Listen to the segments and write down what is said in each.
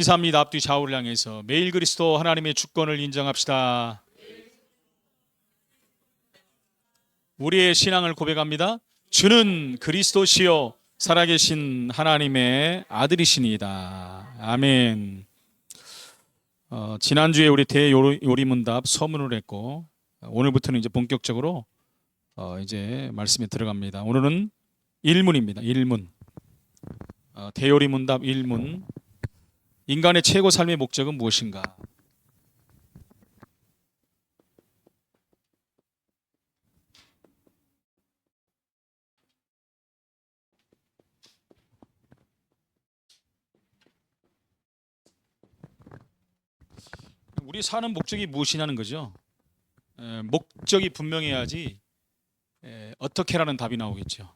인사합니다. 앞뒤 좌우를 향해서 매일 그리스도 하나님의 주권을 인정합시다. 우리의 신앙을 고백합니다. 주는 그리스도시요 살아계신 하나님의 아들이시니이다. 아멘. 지난주에 우리 대요리문답 서문을 했고 오늘부터는 이제 본격적으로 이제 말씀에 들어갑니다. 오늘은 1문입니다. 1문. 대요리문답 1문. 인간의 최고 삶의 목적은 무엇인가? 우리 사는 목적이 무엇이냐는 거죠. 목적이 분명해야지 어떻게라는 답이 나오겠죠.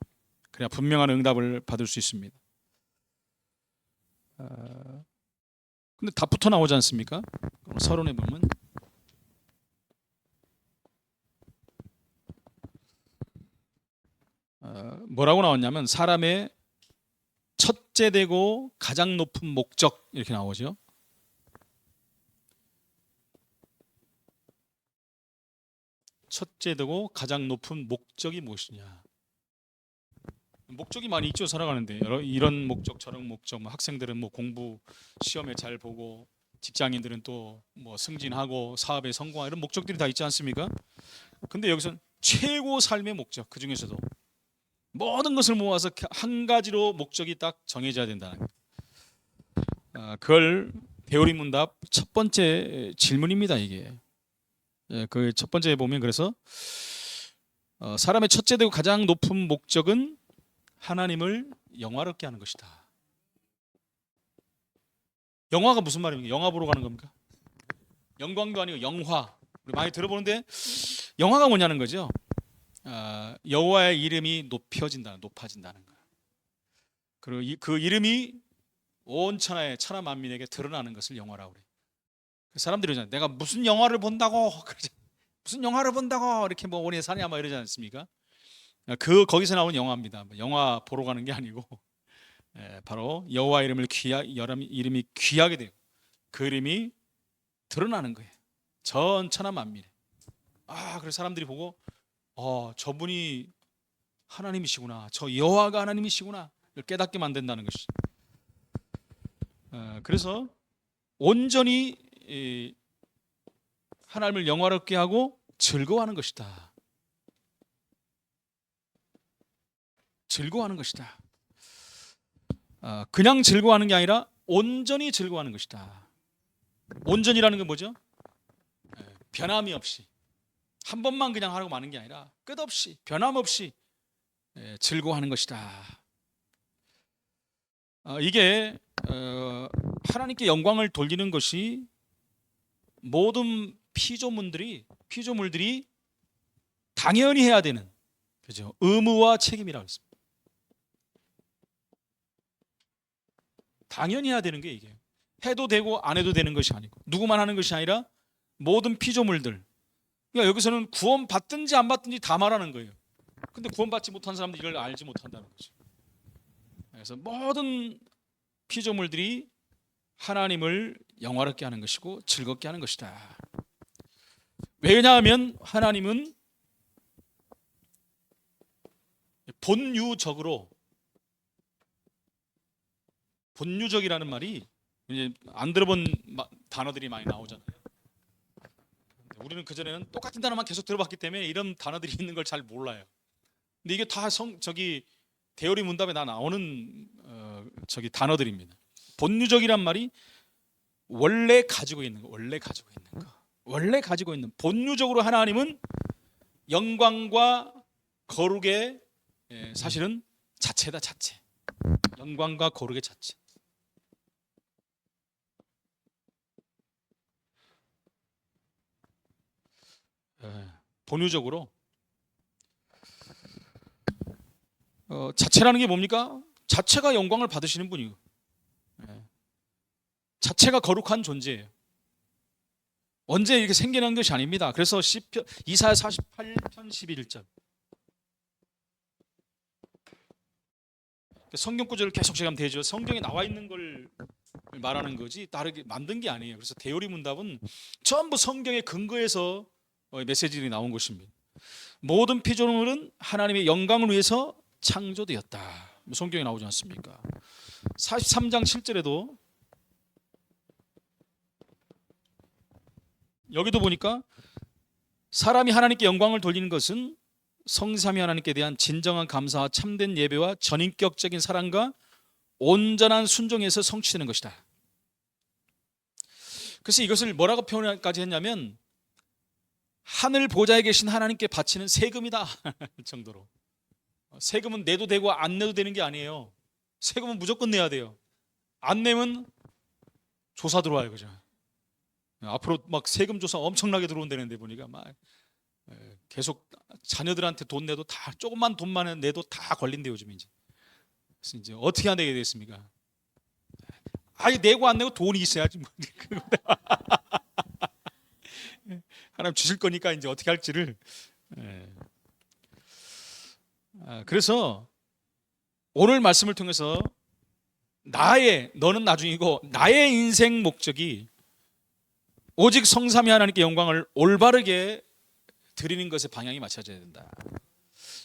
그래야 분명한 응답을 받을 수 있습니다. 근데 답부터 나오지 않습니까? 서론에 보면 뭐라고 나왔냐면 사람의 첫째 되고 가장 높은 목적 이렇게 나오죠. 첫째 되고 가장 높은 목적이 무엇이냐? 목적이 많이 있죠. 살아가는데 이런 목적 저런 목적, 뭐 학생들은 뭐 공부 시험에 잘 보고 직장인들은 또 뭐 승진하고 사업에 성공하고 이런 목적들이 다 있지 않습니까? 근데 여기서는 최고 삶의 목적, 그 중에서도 모든 것을 모아서 한 가지로 목적이 딱 정해져야 된다는 거예요. 그걸 대요리문답 첫 번째 질문입니다. 이게 그 첫 번째에 보면 그래서 사람의 첫째 되고 가장 높은 목적은 하나님을 영화롭게 하는 것이다. 영화가 무슨 말입니까? 영화 보러 가는 겁니까? 영광도 아니고 영화. 우리 많이 들어보는데 영화가 뭐냐는 거죠. 여호와의 이름이 높아진다는 거예요. 그리고 그 이름이 온 천하에 천하 만민에게 드러나는 것을 영화라고 그래요. 사람들이 그러잖아요. 내가 무슨 영화를 본다고 무슨 영화를 본다고 이렇게 뭐 오래 사냐 뭐 이러지 않습니까? 거기서 나온 영화입니다. 영화 보러 가는 게 아니고 바로 여호와 이름이 귀하게 돼요. 그 이름이 드러나는 거예요. 전 천하 만민에. 그래서 사람들이 보고 저분이 하나님이시구나. 저 여호와가 하나님이시구나. 깨닫게 만든다는 것이. 그래서 온전히 하나님을 영화롭게 하고 즐거워하는 것이다. 즐거워하는 것이다. 그냥 즐거워하는 게 아니라 온전히 즐거워하는 것이다. 온전이라는 건 뭐죠? 변함이 없이 한 번만 그냥 하고 마는 게 아니라 끝없이 변함없이 즐거워하는 것이다. 이게 하나님께 영광을 돌리는 것이 모든 피조물들이 당연히 해야 되는, 그죠? 의무와 책임이라고 했습니다. 당연히 해야 되는 게 이게 해도 되고 안 해도 되는 것이 아니고 누구만 하는 것이 아니라 모든 피조물들. 그러니까 여기서는 구원 받든지 안 받든지 다 말하는 거예요. 근데 구원 받지 못한 사람들이 이걸 알지 못한다는 거죠. 그래서 모든 피조물들이 하나님을 영화롭게 하는 것이고 즐겁게 하는 것이다. 왜냐하면 하나님은 본유적이라는 말이 이제 안 들어본 단어들이 많이 나오잖아요. 우리는 그전에는 똑같은 단어만 계속 들어봤기 때문에 이런 단어들이 있는 걸 잘 몰라요. 근데 이게 다 대요리 문답에 다 나오는 단어들입니다. 본유적이란 말이 원래 가지고 있는 거, 원래 가지고 있는 본유적으로 하나님은 영광과 거룩의 사실은 자체다, 자체. 영광과 거룩의 자체. 본유적으로 자체라는 게 뭡니까? 자체가 영광을 받으시는 분이고 자체가 거룩한 존재예요. 언제 이렇게 생겨난 것이 아닙니다. 그래서 이사야 48편 11절 성경 구절을 계속 제가 되죠. 성경에 나와 있는 걸 말하는 거지 다르게 만든 게 아니에요. 그래서 대요리 문답은 전부 성경의 근거에서 메시지들이 나온 것입니다. 모든 피조물은 하나님의 영광을 위해서 창조되었다. 성경에 나오지 않습니까? 43장 7절에도 여기도 보니까 사람이 하나님께 영광을 돌리는 것은 성삼위 하나님께 대한 진정한 감사와 참된 예배와 전인격적인 사랑과 온전한 순종에서 성취되는 것이다. 그래서 이것을 뭐라고 표현까지 했냐면 하늘 보좌에 계신 하나님께 바치는 세금이다 정도로. 세금은 내도 되고 안 내도 되는 게 아니에요. 세금은 무조건 내야 돼요. 안 내면 조사 들어와요, 그죠? 앞으로 막 세금 조사 엄청나게 들어온다는데 보니까 막 계속 자녀들한테 돈 내도 다 조금만 돈만 내도 다 걸린대요, 요즘 이제. 그래서 이제 어떻게 해야 되겠습니까? 아예 내고 안 내고 돈이 있어야지 뭐. 하나님 주실 거니까 이제 어떻게 할지를. 그래서 오늘 말씀을 통해서 너는 나중이고 나의 인생 목적이 오직 성삼위 하나님께 영광을 올바르게 드리는 것에 방향이 맞춰져야 된다.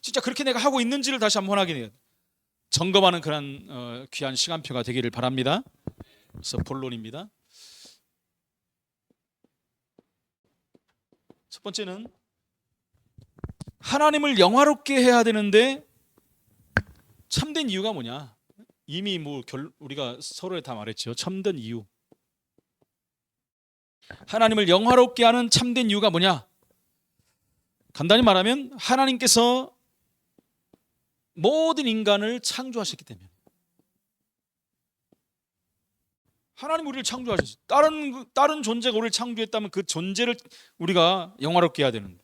진짜 그렇게 내가 하고 있는지를 다시 한번 확인해요. 점검하는 그런 귀한 시간표가 되기를 바랍니다. 그래서 본론입니다. 첫 번째는 하나님을 영화롭게 해야 되는데 참된 이유가 뭐냐? 이미 우리가 서로에 다 말했죠. 참된 이유. 하나님을 영화롭게 하는 참된 이유가 뭐냐? 간단히 말하면 하나님께서 모든 인간을 창조하셨기 때문에. 하나님 우리를 창조하셨어요. 다른 존재가 우리를 창조했다면 그 존재를 우리가 영화롭게 해야 되는데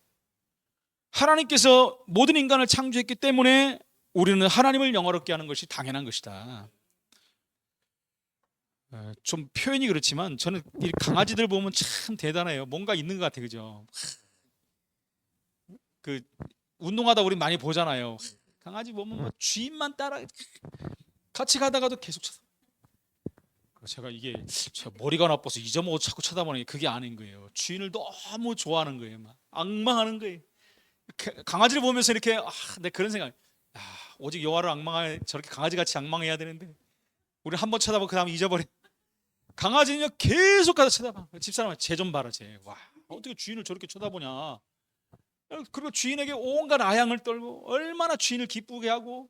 하나님께서 모든 인간을 창조했기 때문에 우리는 하나님을 영화롭게 하는 것이 당연한 것이다. 좀 표현이 그렇지만 저는 이 강아지들 보면 참 대단해요. 뭔가 있는 것 같아요, 그죠? 그 운동하다 우리 많이 보잖아요. 강아지 보면 뭐 주인만 따라 같이 가다가도 계속 쳐다. 제가 머리가 나빠서 잊어먹어 자꾸 쳐다보는 게 그게 아닌 거예요. 주인을 너무 좋아하는 거예요. 막 앙망하는 거예요. 강아지를 보면서 이렇게 내 그런 생각. 오직 여호와를 앙망해 저렇게 강아지같이 앙망해야 되는데 우리 한번 쳐다보고 그 다음에 잊어버려. 강아지는요 계속 가서 쳐다봐. 집사람은 쟤 좀 봐라 쟤. 와 어떻게 주인을 저렇게 쳐다보냐. 그리고 주인에게 온갖 아양을 떨고 얼마나 주인을 기쁘게 하고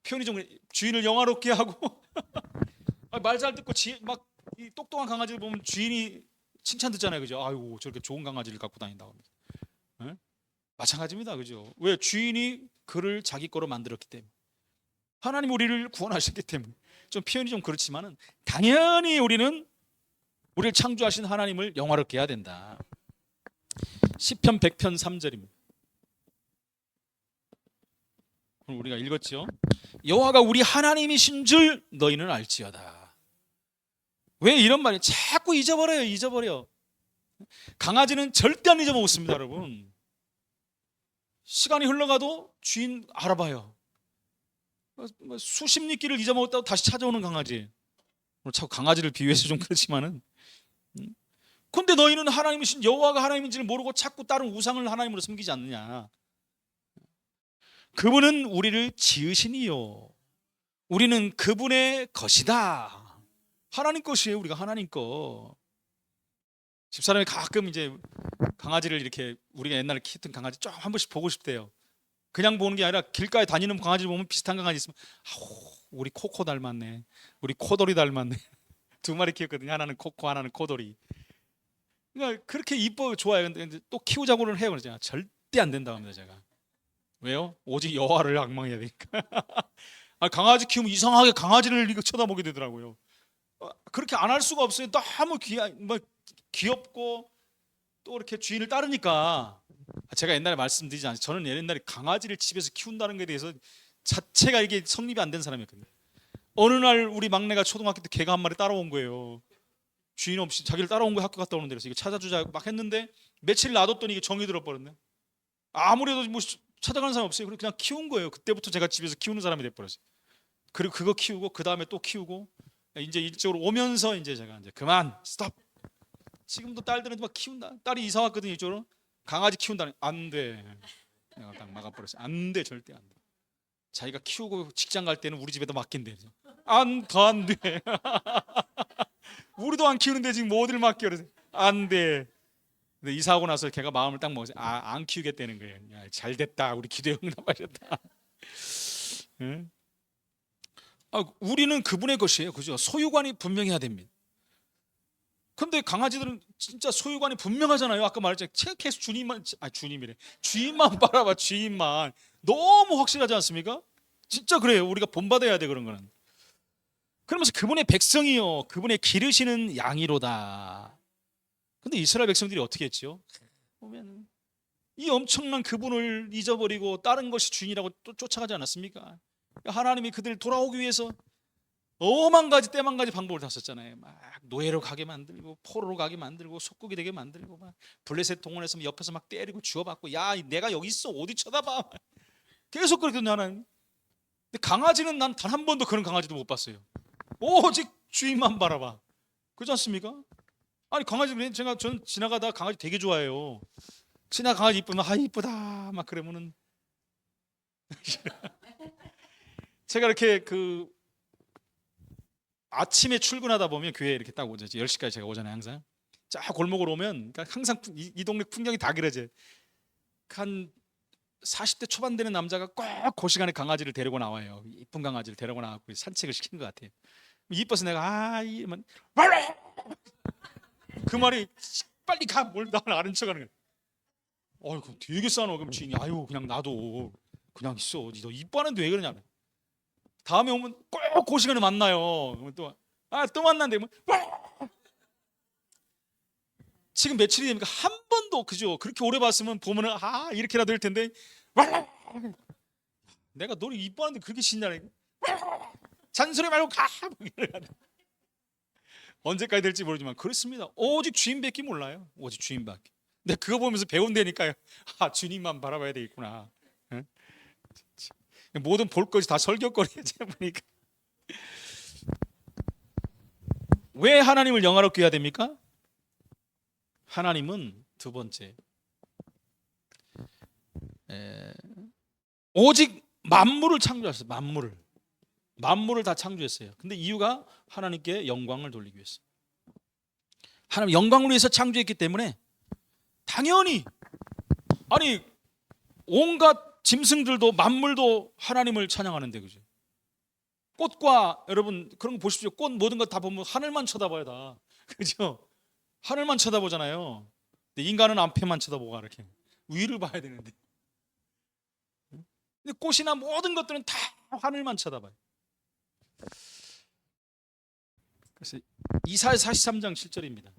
표현이 좀 주인을 영화롭게 하고 말 잘 듣고 막 이 똑똑한 강아지를 보면 주인이 칭찬 듣잖아요, 그죠? 아이고 저렇게 좋은 강아지를 갖고 다닌다고 하면서. 네? 마찬가지입니다, 그죠? 왜? 주인이 그를 자기 거로 만들었기 때문에. 하나님 우리를 구원하셨기 때문에. 좀 표현이 좀 그렇지만은 당연히 우리는 우리를 창조하신 하나님을 영화롭게 해야 된다. 시편 100편 3절입니다. 우리가 읽었죠. 여호와가 우리 하나님이신 줄 너희는 알지어다. 왜 이런 말이 자꾸 잊어버려. 강아지는 절대 안 잊어먹습니다, 여러분. 시간이 흘러가도 주인 알아봐요. 수십 리끼를 잊어먹었다고 다시 찾아오는 강아지. 자꾸 강아지를 비유해서 좀 그렇지만은. 근데 너희는 하나님이신 여호와가 하나님인지를 모르고 자꾸 다른 우상을 하나님으로 섬기지 않느냐. 그분은 우리를 지으시니요. 우리는 그분의 것이다. 하나님 것이에요. 우리가 하나님 거. 집사람이 가끔 이제 강아지를 이렇게 우리가 옛날에 키웠던 강아지 쫙 한 번씩 보고 싶대요. 그냥 보는 게 아니라 길가에 다니는 강아지를 보면 비슷한 강아지 있으면 우리 코코 닮았네. 우리 코돌이 닮았네. 두 마리 키웠거든요. 하나는 코코, 하나는 코돌이. 그러니까 그렇게 이뻐 좋아요. 근데 또 키우자고는 해요. 그러잖아. 절대 안 된다고 합니다, 제가. 왜요? 오직 여호와를 앙망해야 되니까. 강아지 키우면 이상하게 강아지를 이거 쳐다보게 되더라고요. 그렇게 안 할 수가 없어요. 너무 귀엽고 또 이렇게 주인을 따르니까. 제가 옛날에 말씀드리지 않았어요. 저는 옛날에 강아지를 집에서 키운다는 것에 대해서 자체가 이게 성립이 안 된 사람이었거든요. 어느 날 우리 막내가 초등학교 때 개가 한 마리 따라온 거예요. 주인 없이 자기를 따라온 거예요. 학교 갔다 오는 데서 이거 찾아주자 막 했는데 며칠 놔뒀더니 이게 정이 들어버렸네. 아무래도 뭐 찾아가는 사람 없어요. 그냥 키운 거예요. 그때부터 제가 집에서 키우는 사람이 돼버렸어요. 그리고 그거 키우고 그 다음에 또 키우고 이제 이쪽으로 오면서 이제 제가 이제 그만 스톱. 지금도 딸들은 막 키운다. 딸이 이사 왔거든요. 이쪽으로 강아지 키운다는 안 돼. 내가 딱 막아버렸어요. 안 돼, 절대 안 돼. 자기가 키우고 직장 갈 때는 우리 집에다 맡긴대. 안 돼. 우리도 안 키우는데 지금 뭐 어딜 맡겨? 그래서 안 돼. 근데 이사하고 나서 걔가 마음을 딱 먹었어요. 안 키우겠다는 거예요. 야, 잘 됐다. 우리 기도에 응답하셨다. 응? 우리는 그분의 것이에요. 그죠? 소유관이 분명해야 됩니다. 근데 강아지들은 진짜 소유관이 분명하잖아요. 아까 말했잖아요. 계속 주님이래. 주인만 바라봐. 주인만. 너무 확실하지 않습니까? 진짜 그래요. 우리가 본받아야 돼, 그런 거는. 그러면서 그분의 백성이요, 그분의 기르시는 양이로다. 근데 이스라엘 백성들이 어떻게 했죠? 보면 이 엄청난 그분을 잊어버리고 다른 것이 주인이라고 또 쫓아가지 않았습니까? 하나님이 그들을 돌아오기 위해서 어만 가지 때만 가지 방법을 다 썼잖아요. 막 노예로 가게 만들고 포로로 가게 만들고 속국이 되게 만들고 막 블레셋 동원해서 옆에서 막 때리고 주워받고, 야 내가 여기 있어 어디 쳐다봐. 계속 그렇게 하는. 근데 강아지는 난 단 한 번도 그런 강아지도 못 봤어요. 오직 주인만 바라봐. 그렇지 않습니까? 아니 강아지, 저는 지나가다 강아지 되게 좋아해요. 강아지 이쁘면 이쁘다 막 그러면은 제가 이렇게 그 아침에 출근하다 보면 교회에 이렇게 딱 오죠. 10시까지 제가 오잖아요. 항상 쫙 골목으로 오면 그러니까 항상 이 동네 풍경이 다 그려져요. 한 40대 초반 되는 남자가 꼭 그 시간에 강아지를 데리고 나와요. 이쁜 강아지를 데리고 나와서 산책을 시키는 것 같아요. 이뻐서 내가 이러면 그 말이 빨리 가, 뭘 나를 아는 척하는 거야. 되게 싸노. 그럼 주인이 그냥 놔둬, 그냥 있어, 너 이뻐하는데 왜 그러냐. 다음에 오면 꼭 그 시간에 만나요. 그러면 또 만난대. 지금 며칠이 됩니까? 한 번도, 그죠? 그렇게 오래 봤으면 보면은 이렇게라도 될 텐데 내가 너를 이뻐하는데 그렇게 신나네. 잔소리 말고 가. 언제까지 될지 모르지만 그렇습니다. 오직 주인밖에 몰라요. 오직 주인밖에. 근데 그거 보면서 배운다니까요. 주님만 바라봐야 되겠구나. 응? 모든 볼 것이 다 설교거리에 제가 보니까. 왜 하나님을 영화롭게 해야 됩니까? 하나님은 두 번째, 오직 만물을 창조하셨어요. 만물을 다 창조했어요. 근데 이유가 하나님께 영광을 돌리기 위해서. 하나님 영광을 위해서 창조했기 때문에 당연히, 온갖 짐승들도 만물도 하나님을 찬양하는데, 그죠? 꽃과, 여러분 그런 거 보십시오. 꽃 모든 것 다 보면 하늘만 쳐다봐요, 다. 그죠? 하늘만 쳐다보잖아요. 근데 인간은 앞에만 쳐다보고 이렇게 위를 봐야 되는데. 근데 꽃이나 모든 것들은 다 하늘만 쳐다봐요. 그래서 이사야 43장 7절입니다.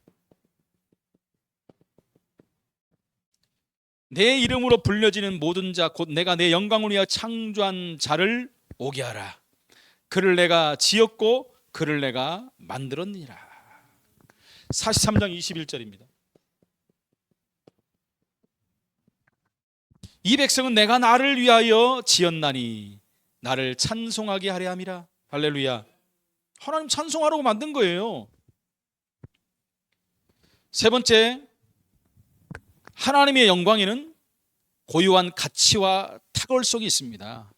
내 이름으로 불려지는 모든 자 곧 내가 내 영광을 위하여 창조한 자를 오게 하라. 그를 내가 지었고 그를 내가 만들었느니라. 43장 21절입니다. 이 백성은 내가 나를 위하여 지었나니 나를 찬송하게 하려 함이라. 할렐루야. 하나님 찬송하라고 만든 거예요. 세 번째, 하나님의 영광에는 고유한 가치와 탁월성이 있습니다.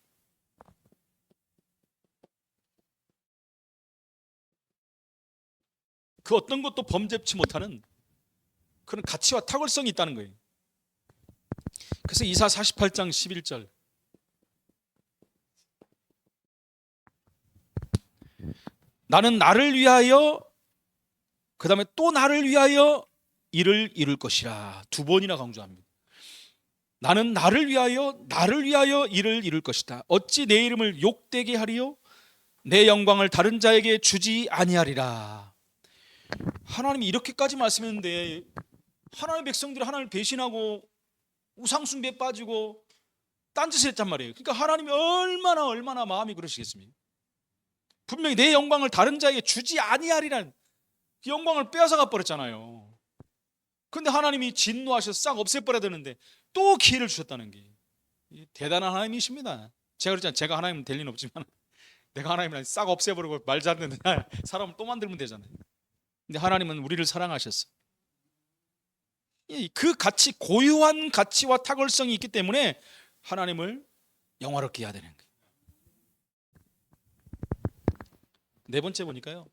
그 어떤 것도 범접치 못하는 그런 가치와 탁월성이 있다는 거예요. 그래서 이사 48장 11절, 나는 나를 위하여, 그 다음에 또 나를 위하여 이를 이룰 것이라. 두 번이나 강조합니다. 나는 나를 위하여 이를 이룰 것이다. 어찌 내 이름을 욕되게 하리요? 내 영광을 다른 자에게 주지 아니하리라. 하나님이 이렇게까지 말씀했는데 하나님의 백성들이 하나님을 배신하고 우상숭배에 빠지고 딴짓을 했단 말이에요. 그러니까 하나님이 얼마나 마음이 그러시겠습니까? 분명히 내 영광을 다른 자에게 주지 아니하리라는 그 영광을 빼앗아가 버렸잖아요. 근데 하나님이 진노하셔서 싹 없애버려야 되는데 또 기회를 주셨다는 게 대단한 하나님이십니다. 제가 그랬잖아요. 제가 하나님 될 리는 없지만 내가 하나님을 싹 없애버리고 말 잘듣는 사람을 또 만들면 되잖아요. 근데 하나님은 우리를 사랑하셨어. 그 가치, 고유한 가치와 탁월성이 있기 때문에 하나님을 영화롭게 해야 되는 거예요. 네 번째 보니까요,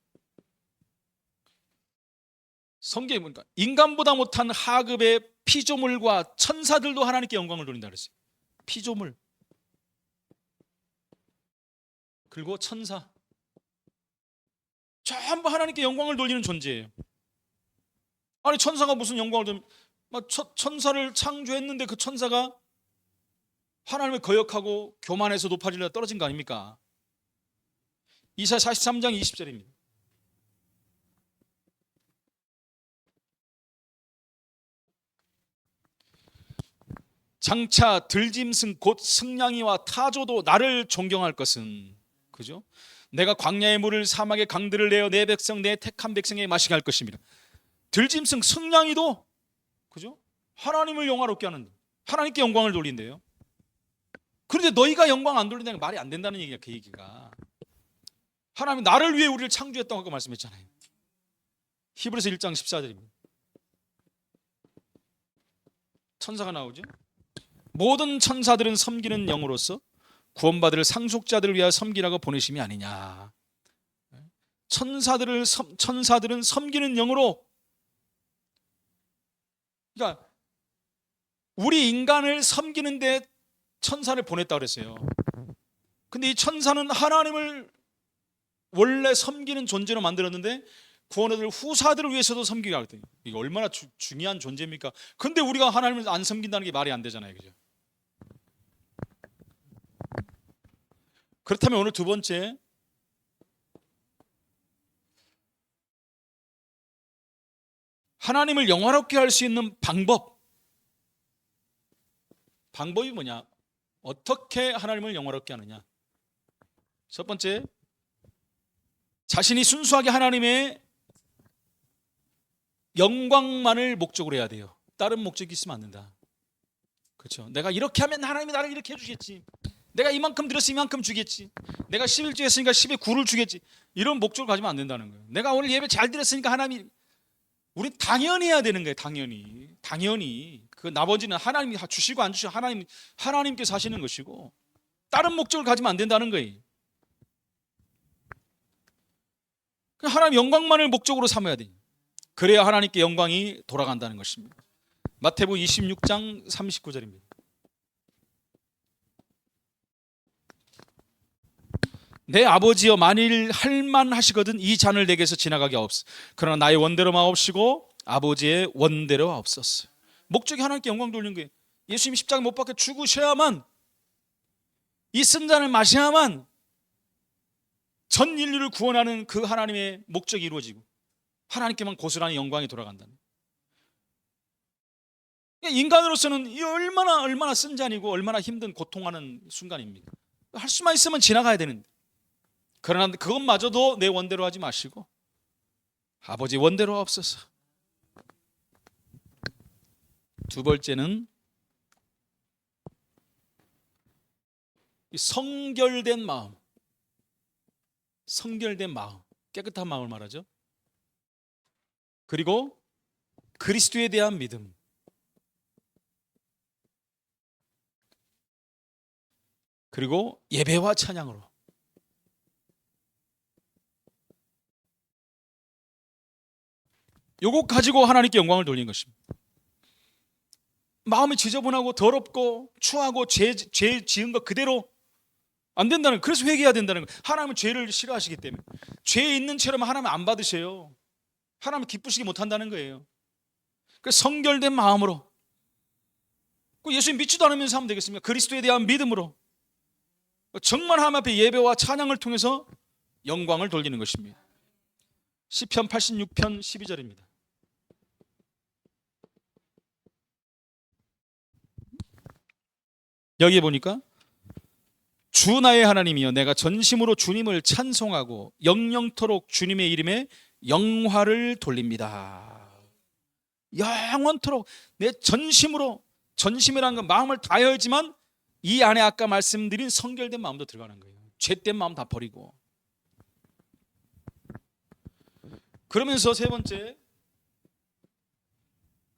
성경에 보니까 인간보다 못한 하급의 피조물과 천사들도 하나님께 영광을 돌린다 그랬어요. 피조물 그리고 천사 전부 하나님께 영광을 돌리는 존재예요. 아니 천사가 무슨 영광을 돌리면, 천사를 창조했는데 그 천사가 하나님을 거역하고 교만해서 높아지려다 떨어진 거 아닙니까? 이사야 43장 20절입니다. 장차 들짐승 곧 승냥이와 타조도 나를 존경할 것은, 그죠? 내가 광야의 물을 사막의 강들을 내어 내 백성 내 택한 백성에게 마시게 할 것입니다. 들짐승 승냥이도, 그죠? 하나님을 영화롭게 하는, 하나님께 영광을 돌린대요. 그런데 너희가 영광 안 돌린다는 게 말이 안 된다는 얘기야. 그 얘기가 하나님 나를 위해 우리를 창조했다고 아까 말씀했잖아요. 히브리서 1장 14절입니다. 천사가 나오죠. 모든 천사들은 섬기는 영으로서 구원받을 상속자들을 위하여 섬기라고 보내심이 아니냐. 천사들은 섬기는 영으로, 그러니까 우리 인간을 섬기는데 천사를 보냈다고 그랬어요. 근데 이 천사는 하나님을 원래 섬기는 존재로 만들었는데 구원받을 후사들을 위해서도 섬기라고 했더니 이게 얼마나 중요한 존재입니까? 근데 우리가 하나님을 안 섬긴다는 게 말이 안 되잖아요. 그죠? 그렇다면 오늘 두 번째, 하나님을 영화롭게 할 수 있는 방법이 뭐냐? 어떻게 하나님을 영화롭게 하느냐? 첫 번째, 자신이 순수하게 하나님의 영광만을 목적으로 해야 돼요. 다른 목적이 있으면 안 된다. 그렇죠? 내가 이렇게 하면 하나님이 나를 이렇게 해주겠지. 내가 이만큼 드렸으면 이만큼 주겠지. 내가 11조 했으니까 10의 9를 주겠지. 이런 목적을 가지면 안 된다는 거예요. 내가 오늘 예배 잘 드렸으니까 하나님이, 우리 당연히 해야 되는 거예요. 당연히 그 나머지는 하나님이 주시고 안 주시고 하나님께서 하시는 것이고, 다른 목적을 가지면 안 된다는 거예요. 하나님 영광만을 목적으로 삼아야 돼요. 그래야 하나님께 영광이 돌아간다는 것입니다. 마태복음 26장 39절입니다. 내 아버지여 만일 할만하시거든 이 잔을 내게서 지나가게 하옵소서. 그러나 나의 원대로 마옵시고 아버지의 원대로 하옵소서. 목적이 하나님께 영광 돌리는 거예요. 예수님이 십자가 못 박혀 죽으셔야만, 이 쓴 잔을 마셔야만 전 인류를 구원하는 그 하나님의 목적이 이루어지고 하나님께만 고스란히 영광이 돌아간다는. 인간으로서는 이 얼마나 쓴 잔이고 얼마나 힘든 고통하는 순간입니다. 할 수만 있으면 지나가야 되는데, 그러나 그것마저도 내 원대로 하지 마시고 아버지 원대로 하옵소서. 두 번째는 성결된 마음, 깨끗한 마음을 말하죠. 그리고 그리스도에 대한 믿음, 그리고 예배와 찬양으로. 요거 가지고 하나님께 영광을 돌리는 것입니다. 마음이 지저분하고 더럽고 추하고 죄 지은 것 그대로 안 된다는, 그래서 회개해야 된다는 거예요. 하나님은 죄를 싫어하시기 때문에. 죄 있는 채로만 하나님 안 받으셔요. 하나님 기쁘시게 못한다는 거예요. 그래서 성결된 마음으로, 예수님 믿지도 않으면서 하면 되겠습니까? 그리스도에 대한 믿음으로 정말 하나님 앞에 예배와 찬양을 통해서 영광을 돌리는 것입니다. 시편 86편 12절입니다. 여기에 보니까 주 나의 하나님이여 내가 전심으로 주님을 찬송하고 영영토록 주님의 이름에 영화를 돌립니다. 영원토록 내 전심으로, 전심이라는 건 마음을 다해야지만 이 안에 아까 말씀드린 성결된 마음도 들어가는 거예요. 죄된 마음 다 버리고 그러면서 세 번째,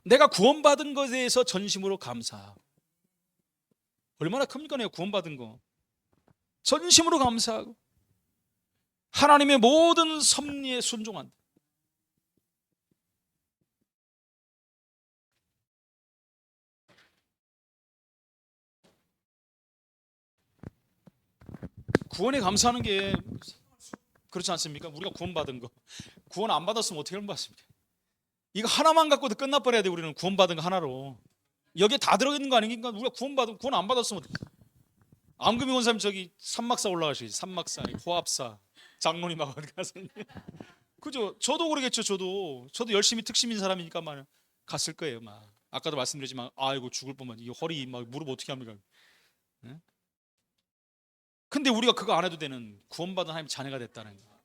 내가 구원받은 것에 대해서 전심으로 감사하고. 얼마나 큽니까? 내가 구원받은 거 전심으로 감사하고 하나님의 모든 섭리에 순종한다. 구원에 감사하는 게 그렇지 않습니까? 우리가 구원받은 거, 구원 안 받았으면 어떻게 받습니까? 이거 하나만 갖고도 끝나버려야 돼. 우리는 구원받은 거 하나로. 여기에 다 들어있는 거 아닙니까? 우리가 구원 안 받았으면 암금이 원사님 저기 산막사 올라가시지. 산막사, 호합사, 장로님하고 가서 그죠? 저도 그러겠죠. 저도 열심히 특심인 사람이니까 막 갔을 거예요. 막 아까도 말씀드렸지만 아이고 죽을 뻔만 이 허리 막 무릎 어떻게 합니까? 네? 근데 우리가 그거 안 해도 되는 구원받은 하나님 자녀가 됐다는 거.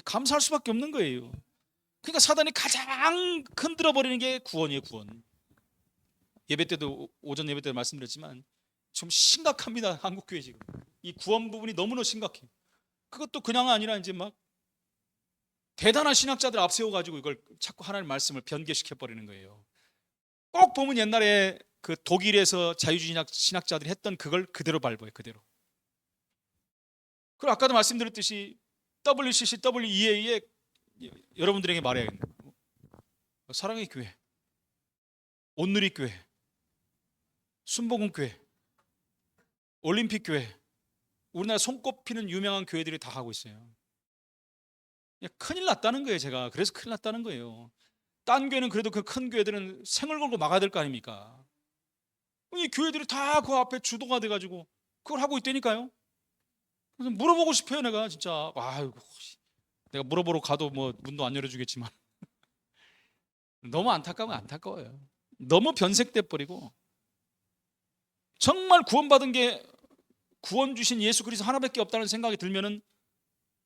감사할 수밖에 없는 거예요. 그러니까 사단이 가장 흔들어 버리는 게 구원이에요. 구원. 예배 때도 오전 예배 때도 말씀드렸지만 좀 심각합니다. 한국 교회 지금 이 구원 부분이 너무나 심각해요. 그것도 그냥 아니라 이제 막 대단한 신학자들 앞세워 가지고 이걸 자꾸 하나님 말씀을 변개시켜 버리는 거예요. 꼭 보면 옛날에 그 독일에서 자유주의 신학자들이 했던 그걸 그대로 밟아요. 그대로. 그리고 아까도 말씀드렸듯이 WCC, WEA에 여러분들에게 말해야겠네요. 사랑의 교회, 온누리 교회, 순복음 교회, 올림픽 교회, 우리나라 손꼽히는 유명한 교회들이 다 하고 있어요. 큰일 났다는 거예요. 제가 그래서 큰일 났다는 거예요. 딴 교회는 그래도 그 큰 교회들은 생을 걸고 막아야 될 거 아닙니까? 이 교회들이 다 그 앞에 주도가 돼가지고 그걸 하고 있다니까요. 그래서 물어보고 싶어요. 내가 진짜 아이고, 내가 물어보러 가도 뭐 문도 안 열어주겠지만 너무 안타까워요. 너무 변색돼 버리고 정말 구원받은 게 구원 주신 예수 그리스도 하나밖에 없다는 생각이 들면은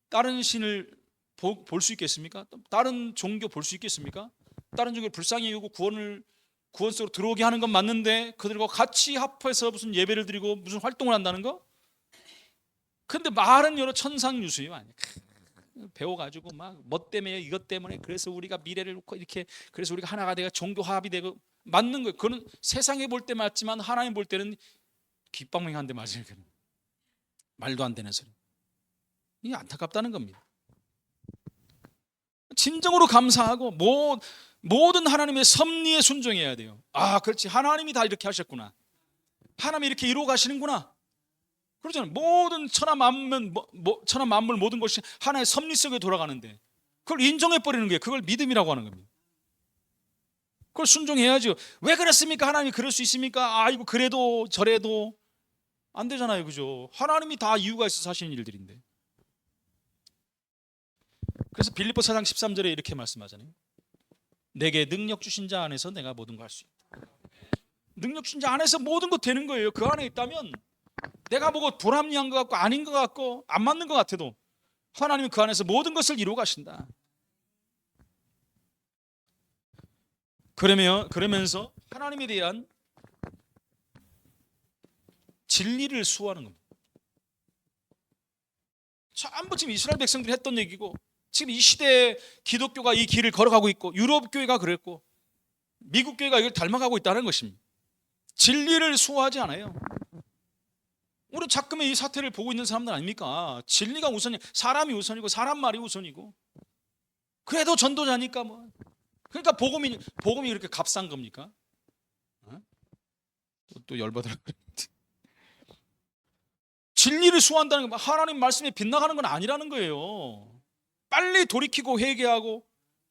다른 신을 볼 수 있겠습니까? 다른 종교 볼 수 있겠습니까? 다른 종교를 불쌍히 여기고 구원 속으로 들어오게 하는 건 맞는데 그들과 같이 합해서 무슨 예배를 드리고 무슨 활동을 한다는 거? 근데 말은 여러 천상유수요. 아니야. 배워가지고 막 뭐 때문에 이것 때문에 그래서 우리가 미래를 놓고 이렇게 그래서 우리가 하나가 되고 종교 화합이 되고 맞는 거예요. 그거는 세상에 볼 때 맞지만 하나님 볼 때는 귓방망이한데 맞아요. 말도 안 되는 소리. 이게 안타깝다는 겁니다. 진정으로 감사하고 모든 하나님의 섭리에 순종해야 돼요. 아, 그렇지. 하나님이 다 이렇게 하셨구나. 하나님이 이렇게 이루어 가시는구나. 그렇잖아요. 모든 천하 만물 모든 것이 하나의 섭리 속에 돌아가는데 그걸 인정해 버리는 게 그걸 믿음이라고 하는 겁니다. 그걸 순종해야죠. 왜 그랬습니까? 하나님이 그럴 수 있습니까? 아이고 그래도 저래도 안 되잖아요. 그죠? 하나님이 다 이유가 있어서 하시는 일들인데. 그래서 빌립보 4장 13절에 이렇게 말씀하잖아요. 내게 능력 주신 자 안에서 내가 모든 걸 할 수 있다. 능력 주신 자 안에서 모든 것 되는 거예요. 그 안에 있다면 내가 보고 불합리한 것 같고 아닌 것 같고 안 맞는 것 같아도 하나님은 그 안에서 모든 것을 이루어 가신다. 그러면서 하나님에 대한 진리를 수호하는 겁니다. 전부 지금 이스라엘 백성들이 했던 얘기고 지금 이 시대에 기독교가 이 길을 걸어가고 있고 유럽 교회가 그랬고 미국 교회가 이걸 닮아가고 있다는 것입니다. 진리를 수호하지 않아요. 우리 자꾸만 이 사태를 보고 있는 사람들 아닙니까? 진리가 우선이 사람이 우선이고 사람 말이 우선이고 그래도 전도자니까 뭐 그러니까 복음이 그렇게 값싼 겁니까? 또 열받으라 그랬는데 진리를 수호한다는 건 하나님 말씀에 빗나가는 건 아니라는 거예요. 빨리 돌이키고 회개하고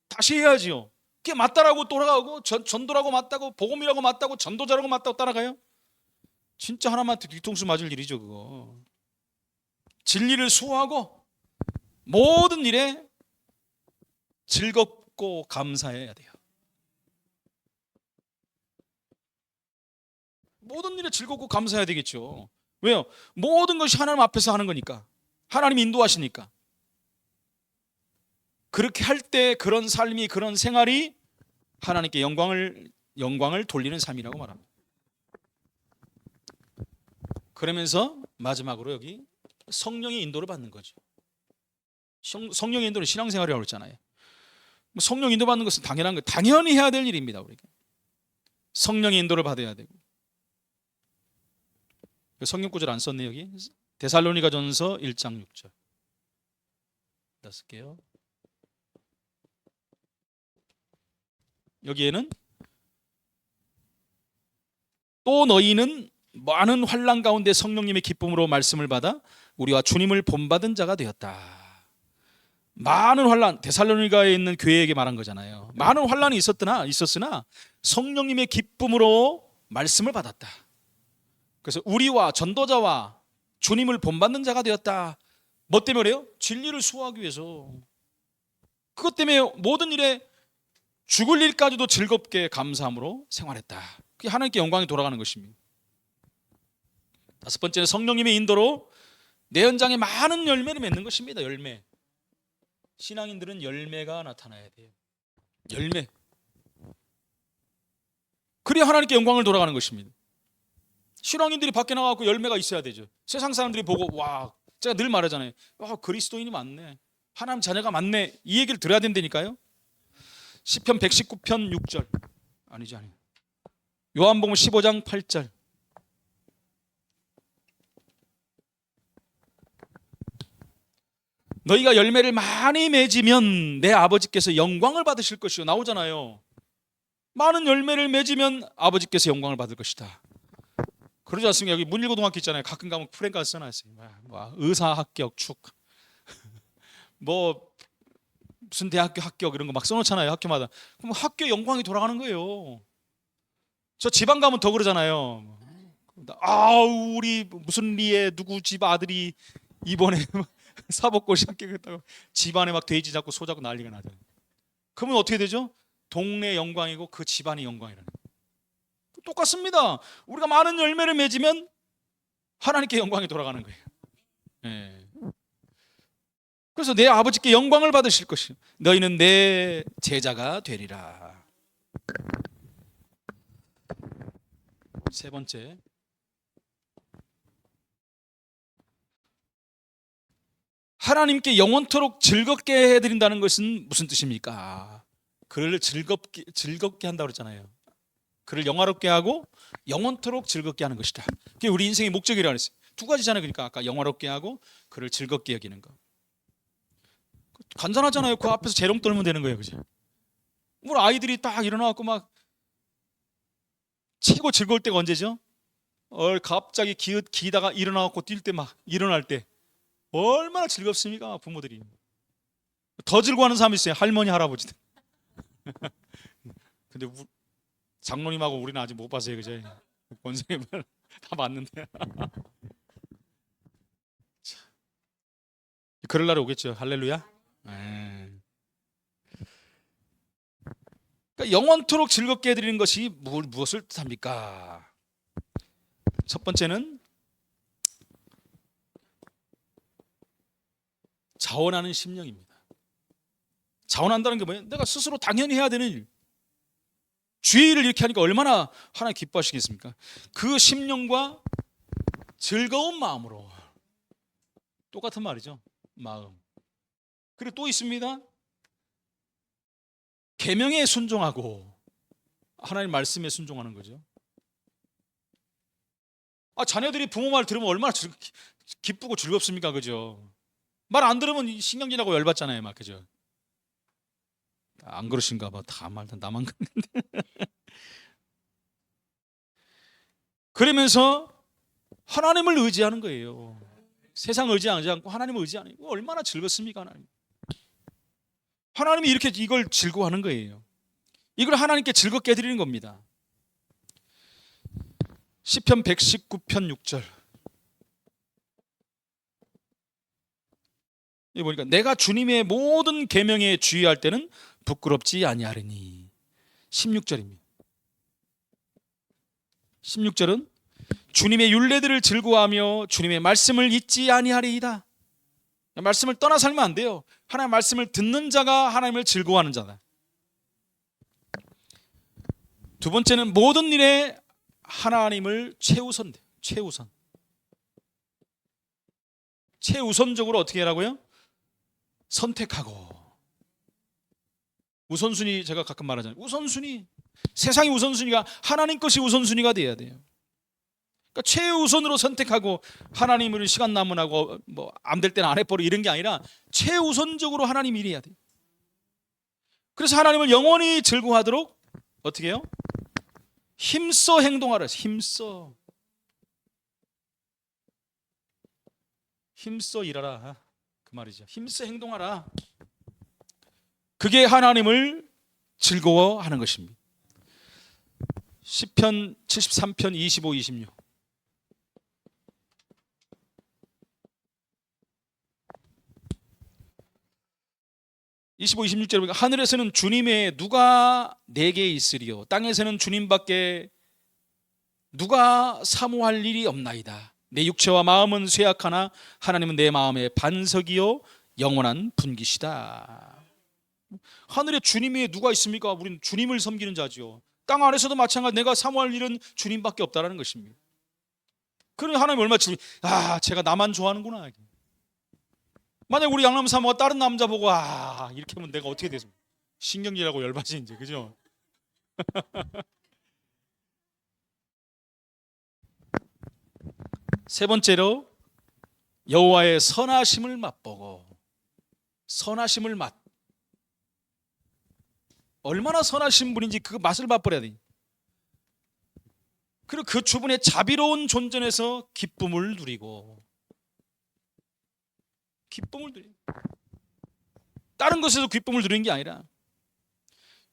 다시 해야지요. 그게 맞다라고 돌아가고 전도라고 맞다고 복음이라고 맞다고 전도자라고 맞다고 따라가요? 진짜 하나님한테 뒤통수 맞을 일이죠. 그거 진리를 수호하고 모든 일에 즐겁고 감사해야 돼요. 모든 일에 즐겁고 감사해야 되겠죠. 왜요? 모든 것이 하나님 앞에서 하는 거니까. 하나님이 인도하시니까. 그렇게 할 때 그런 삶이 그런 생활이 하나님께 영광을 돌리는 삶이라고 말합니다. 그러면서 마지막으로 여기 성령의 인도를 받는 거죠. 성령의 인도는 신앙생활이라고 그랬잖아요. 성령 인도받는 것은 당연한 거예요. 당연히 해야 될 일입니다. 우리가 성령의 인도를 받아야 되고. 성경 구절 안 썼네 여기. 데살로니가전서 1장 6절. 다 쓸게요. 여기에는 또 너희는 많은 환난 가운데 성령님의 기쁨으로 말씀을 받아 우리와 주님을 본받은 자가 되었다. 많은 환난, 데살로니가에 있는 교회에게 말한 거잖아요. 많은 환난이 있었으나 성령님의 기쁨으로 말씀을 받았다. 그래서 우리와 전도자와 주님을 본받는 자가 되었다. 뭐 때문에요? 진리를 수호하기 위해서. 그것 때문에 모든 일에 죽을 일까지도 즐겁게 감사함으로 생활했다. 그게 하나님께 영광이 돌아가는 것입니다. 다섯 번째는 성령님의 인도로 내 현장에 많은 열매를 맺는 것입니다. 열매. 신앙인들은 열매가 나타나야 돼요. 열매. 그래야 하나님께 영광을 돌아가는 것입니다. 신앙인들이 밖에 나가고 열매가 있어야 되죠. 세상 사람들이 보고 와, 제가 늘 말하잖아요. 그리스도인이 많네. 하나님 자녀가 많네. 이 얘기를 들어야 된다니까요. 시편 119편 6절. 아니죠. 요한복음 15장 8절. 너희가 열매를 많이 맺으면 내 아버지께서 영광을 받으실 것이요. 나오잖아요. 많은 열매를 맺으면 아버지께서 영광을 받을 것이다. 그러지 않습니까? 여기 문일고등학교 있잖아요. 가끔 가면 프랭카드 써놨어요. 의사 합격 축. 뭐 무슨 대학교 합격 이런 거 막 써놓잖아요. 학교마다. 그럼 학교 영광이 돌아가는 거예요. 저 지방 가면 더 그러잖아요. 우리 무슨 리에 누구 집 아들이 이번에 사법고시 합격했다고 집안에 막 돼지 잡고 소 잡고 난리가 나죠. 그러면 어떻게 되죠? 동네 영광이고 그 집안이 영광이라는. 똑같습니다. 우리가 많은 열매를 맺으면 하나님께 영광이 돌아가는 거예요. 네. 그래서 내 아버지께 영광을 받으실 것이요 너희는 내 제자가 되리라. 세 번째, 하나님께 영원토록 즐겁게 해드린다는 것은 무슨 뜻입니까? 그를 즐겁게 한다고 그랬잖아요. 그를 영화롭게 하고 영원토록 즐겁게 하는 것이다. 그게 우리 인생의 목적이라고 했어요. 두 가지잖아요. 그러니까 아까 영화롭게 하고 그를 즐겁게 여기는 거. 간단하잖아요. 그 앞에서 재롱 떨면 되는 거예요. 그죠? 뭐 아이들이 딱 일어나갖고 막 최고 즐거울 때가 언제죠? 갑자기 기다가 일어나갖고 뛸 때 막 일어날 때 얼마나 즐겁습니까? 부모들이. 더 즐거워하는 사람이 있어요. 할머니 할아버지들. 근데 장로님하고 우리는 아직 못 봤어요. 그죠? 권사님 다 봤는데. 그럴 날이 오겠죠. 할렐루야. 그러니까 영원토록 즐겁게 해드리는 것이 무엇을 뜻합니까? 첫 번째는 자원하는 심령입니다. 자원한다는 게 뭐예요? 내가 스스로 당연히 해야 되는 일. 주의 일을 이렇게 하니까 얼마나 하나님 기뻐하시겠습니까? 그 심령과 즐거운 마음으로. 똑같은 말이죠. 마음. 그리고 또 있습니다. 계명에 순종하고 하나님 말씀에 순종하는 거죠. 자녀들이 부모 말 들으면 얼마나 기쁘고 즐겁습니까? 그죠? 말 안 들으면 신경질나고 열받잖아요. 막 그죠? 안 그러신가 봐. 다 말다 나만 그러는데. 그러면서 하나님을 의지하는 거예요. 세상 의지하지 않고 하나님을 의지하는 거 얼마나 즐겁습니까? 하나님이 이렇게 이걸 즐거워하는 거예요. 이걸 하나님께 즐겁게 해드리는 겁니다. 시편 119편 6절. 여기 보니까 내가 주님의 모든 계명에 주의할 때는 부끄럽지 아니하리니. 16절입니다. 16절은 주님의 율례들을 즐거워하며 주님의 말씀을 잊지 아니하리이다. 말씀을 떠나 살면 안 돼요. 하나님의 말씀을 듣는 자가 하나님을 즐거워하는 자다. 두 번째는 모든 일에 하나님을 최우선적으로 어떻게 하라고요? 선택하고 우선순위 제가 가끔 말하잖아요. 우선순위. 세상의 우선순위가 하나님 것이 우선순위가 돼야 돼요. 그러니까 최우선으로 선택하고 하나님을 시간 남은하고 뭐 안 될 때는 안 해버리고 이런 게 아니라 최우선적으로 하나님 일해야 돼요. 그래서 하나님을 영원히 즐거워하도록 어떻게 해요? 힘써 행동하라. 힘써 일하라. 그 말이죠. 힘써 행동하라. 그게 하나님을 즐거워하는 것입니다. 시편 73편 25, 26. (25, 26절에) 보니까 하늘에서는 주님의 누가 내게 있으리요 땅에서는 주님밖에 누가 사모할 일이 없나이다. 내 육체와 마음은 쇠약하나 하나님은 내 마음의 반석이요 영원한 분기시다. 하늘에 주님이 누가 있습니까? 우리는 주님을 섬기는 자죠. 땅 안에서도 마찬가지. 내가 사모할 일은 주님밖에 없다라는 것입니다. 그러니 하나님 얼마나 제가 나만 좋아하는구나. 만약 우리 양남 사모가 다른 남자 보고 이렇게 하면 내가 어떻게 되겠습니까? 신경질하고 열받지 이제, 그죠? 세 번째로 여호와의 선하심을 맛보고. 선하심을 얼마나 선하신 분인지 그 맛을 맛보려야 돼. 그리고 그 주분의 자비로운 존전에서 기쁨을 누리고. 다른 것에서 기쁨을 누리는 게 아니라,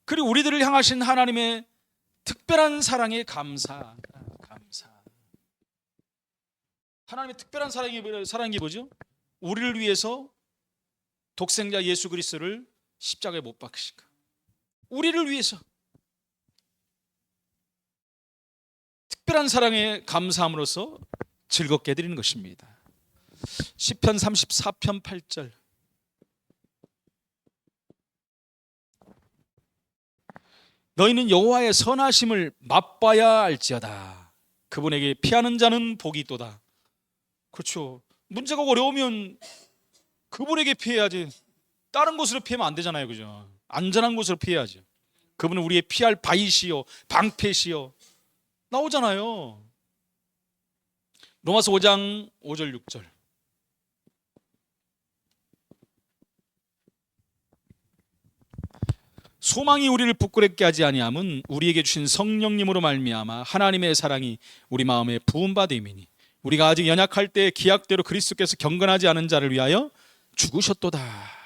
그리고 우리들을 향하신 하나님의 특별한 사랑에 감사. 하나님의 특별한 사랑이 뭐죠? 우리를 위해서 독생자 예수 그리스도를 십자가에 못 박으시고 우리를 위해서 특별한 사랑에 감사함으로써 즐겁게 해드리는 것입니다. 시편 34편 8절. 너희는 여호와의 선하심을 맛봐야 알지어다. 그분에게 피하는 자는 복이 있도다. 그렇죠. 문제가 어려우면 그분에게 피해야지. 다른 곳으로 피하면 안 되잖아요, 그죠? 안전한 곳으로 피해야죠. 그분은 우리의 피할 바위시요 방패시요 나오잖아요. 로마서 5장 5절 6절. 소망이 우리를 부끄럽게 하지 아니함은 우리에게 주신 성령님으로 말미암아 하나님의 사랑이 우리 마음에 부은 바 됨이니 우리가 아직 연약할 때 기약대로 그리스도께서 경건하지 않은 자를 위하여 죽으셨도다.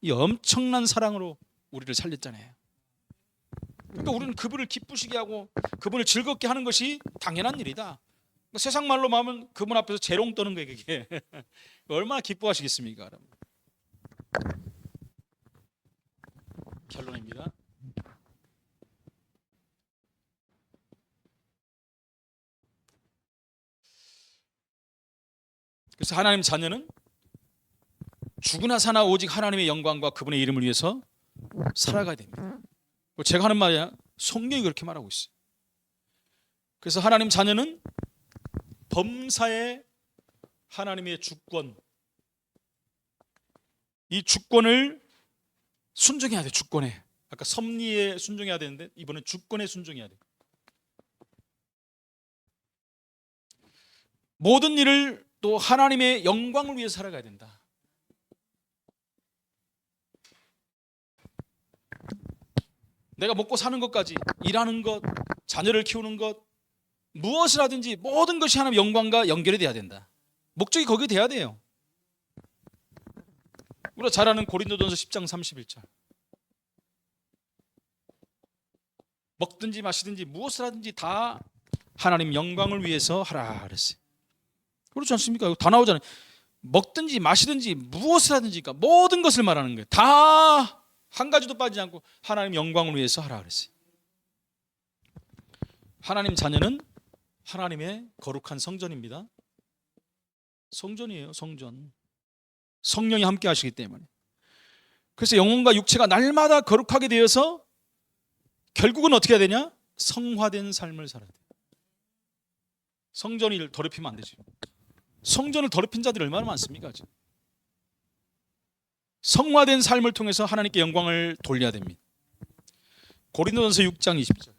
이 엄청난 사랑으로 우리를 살렸잖아요. 그러니까 우리는 그분을 기쁘시게 하고 그분을 즐겁게 하는 것이 당연한 일이다. 세상 말로 하면 그분 앞에서 재롱 떠는 거예요, 그게. 얼마나 기뻐하시겠습니까? 결론입니다. 그래서 하나님 자녀는 죽으나 사나 오직 하나님의 영광과 그분의 이름을 위해서 살아가야 됩니다. 제가 하는 말이야, 성경이 그렇게 말하고 있어요. 그래서 하나님 자녀는 범사에 하나님의 주권, 이 주권을 순종해야 돼. 주권에. 아까 섭리에 순종해야 되는데 이번엔 주권에 순종해야 돼. 모든 일을 또 하나님의 영광을 위해 살아가야 된다. 내가 먹고 사는 것까지, 일하는 것, 자녀를 키우는 것, 무엇을 하든지 모든 것이 하나님의 영광과 연결이 돼야 된다. 목적이 거기에 돼야 돼요. 우리가 잘 아는 고린도전서 10장 31절. 먹든지 마시든지 무엇을 하든지 다 하나님 영광을 위해서 하라 그랬어요. 그렇지 않습니까? 이거 다 나오잖아요. 먹든지 마시든지 무엇을 하든지, 그러니까 모든 것을 말하는 거예요. 다 한 가지도 빠지지 않고 하나님 영광을 위해서 하라 그랬어요. 하나님 자녀는 하나님의 거룩한 성전입니다. 성전이에요, 성전. 성령이 함께 하시기 때문에. 그래서 영혼과 육체가 날마다 거룩하게 되어서 결국은 어떻게 해야 되냐? 성화된 삶을 살아야 돼요. 성전을 더럽히면 안 되죠. 성전을 더럽힌 자들이 얼마나 많습니까? 지금. 성화된 삶을 통해서 하나님께 영광을 돌려야 됩니다. 고린도전서 6장 20절.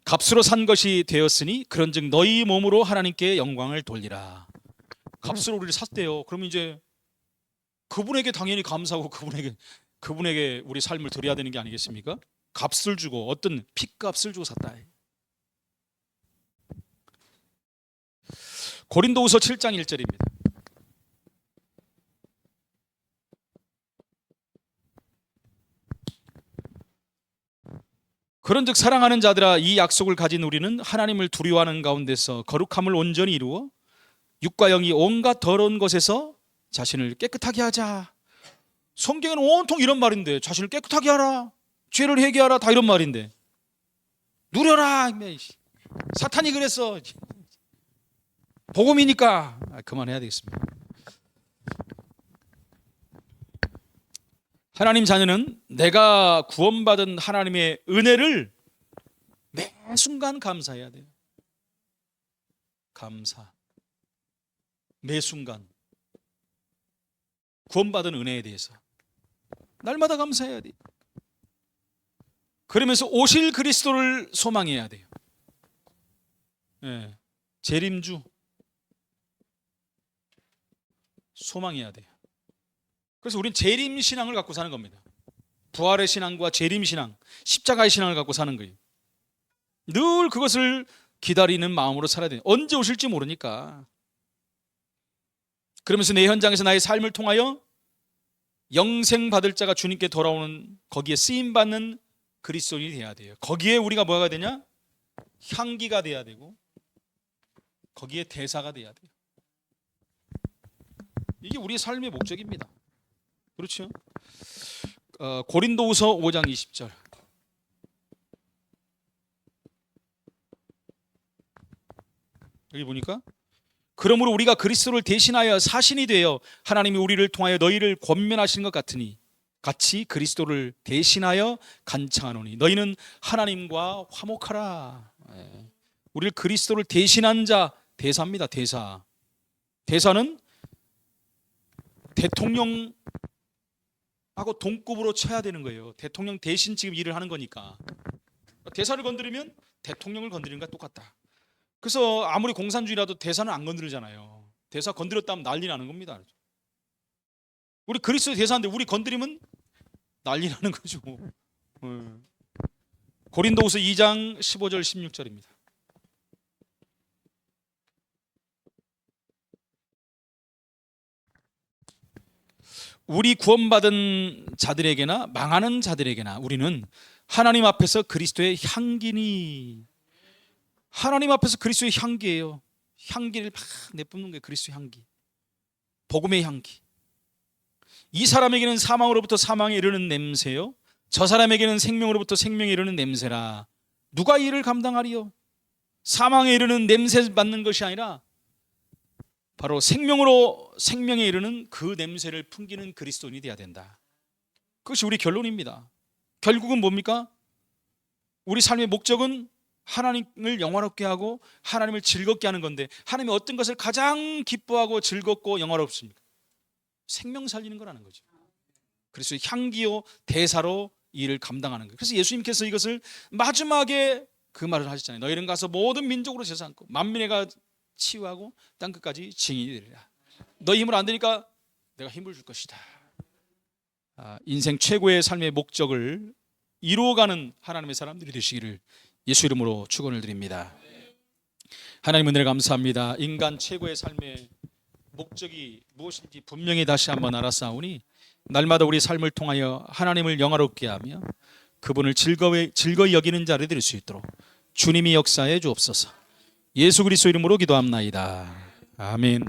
값으로 산 것이 되었으니 그런즉 너희 몸으로 하나님께 영광을 돌리라. 값으로 우리를 샀대요. 그러면 이제 그분에게 당연히 감사하고 그분에게 우리 삶을 드려야 되는 게 아니겠습니까? 값을 주고, 어떤 핏값을 주고 샀다. 고린도후서 7장 1절입니다. 그런즉 사랑하는 자들아, 이 약속을 가진 우리는 하나님을 두려워하는 가운데서 거룩함을 온전히 이루어 육과 영이 온갖 더러운 것에서 자신을 깨끗하게 하자. 성경에는 온통 이런 말인데, 자신을 깨끗하게 하라, 죄를 회개하라, 다 이런 말인데, 누려라, 사탄이 그랬어, 복음이니까 그만해야 되겠습니다. 하나님 자녀는 내가 구원받은 하나님의 은혜를 매 순간 감사해야 돼요. 감사. 매 순간 구원받은 은혜에 대해서 날마다 감사해야 돼요. 그러면서 오실 그리스도를 소망해야 돼요. 예, 재림주 소망해야 돼요. 그래서 우리는 재림신앙을 갖고 사는 겁니다. 부활의 신앙과 재림신앙, 십자가의 신앙을 갖고 사는 거예요. 늘 그것을 기다리는 마음으로 살아야 돼요. 언제 오실지 모르니까. 그러면서 내 현장에서 나의 삶을 통하여 영생 받을 자가 주님께 돌아오는, 거기에 쓰임받는 그리스도인이 돼야 돼요. 거기에 우리가 뭐가 되냐? 향기가 돼야 되고, 거기에 대사가 돼야 돼요. 이게 우리의 삶의 목적입니다. 그렇죠? 고린도후서 5장 20절. 여기 보니까, 그러므로 우리가 그리스도를 대신하여 사신이 되어 하나님이 우리를 통하여 너희를 권면하시는 것 같이 그리스도를 대신하여 간청하노니 너희는 하나님과 화목하라. 우리를 그리스도를 대신한 자, 대사입니다. 대사는 대통령하고 동급으로 쳐야 되는 거예요. 대통령 대신 지금 일을 하는 거니까. 대사를 건드리면 대통령을 건드리는 것과 똑같다. 그래서 아무리 공산주의라도 대사는 안 건드리잖아요. 대사 건드렸다면 난리 나는 겁니다. 우리 그리스도 대사인데 우리 건드리면 난리 나는 거죠. 고린도후서 2장 15절 16절입니다. 우리 구원받은 자들에게나 망하는 자들에게나 우리는 하나님 앞에서 그리스도의 향기니. 하나님 앞에서 그리스도의 향기예요. 향기를 막 내뿜는 거예요. 그리스도의 향기, 복음의 향기. 이 사람에게는 사망으로부터 사망에 이르는 냄새요, 저 사람에게는 생명으로부터 생명에 이르는 냄새라. 누가 이 일을 감당하리요? 사망에 이르는 냄새 맡는 것이 아니라 바로 생명으로 생명에 이르는 그 냄새를 풍기는 그리스도인이 되어야 된다. 그것이 우리 결론입니다. 결국은 뭡니까? 우리 삶의 목적은 하나님을 영화롭게 하고 하나님을 즐겁게 하는 건데, 하나님이 어떤 것을 가장 기뻐하고 즐겁고 영화롭습니까? 생명 살리는 거라는 거죠. 그래서 향기요 대사로 이 일을 감당하는 거예요. 그래서 예수님께서 이것을 마지막에 그 말을 하셨잖아요. 너희는 가서 모든 민족으로 제사 않고 만민에가 치유하고 땅끝까지 증인이 되리라. 너희 힘으로 안 되니까 내가 힘을 줄 것이다. 인생 최고의 삶의 목적을 이루어가는 하나님의 사람들이 되시기를 예수 이름으로 축원을 드립니다. 하나님 은혜를 감사합니다. 인간 최고의 삶의 목적이 무엇인지 분명히 다시 한번 알았사오니 날마다 우리 삶을 통하여 하나님을 영화롭게 하며 그분을 즐거이 여기는 자를 될 수 있도록 주님이 역사해 주옵소서. 예수 그리스도 이름으로 기도합나이다. 아멘.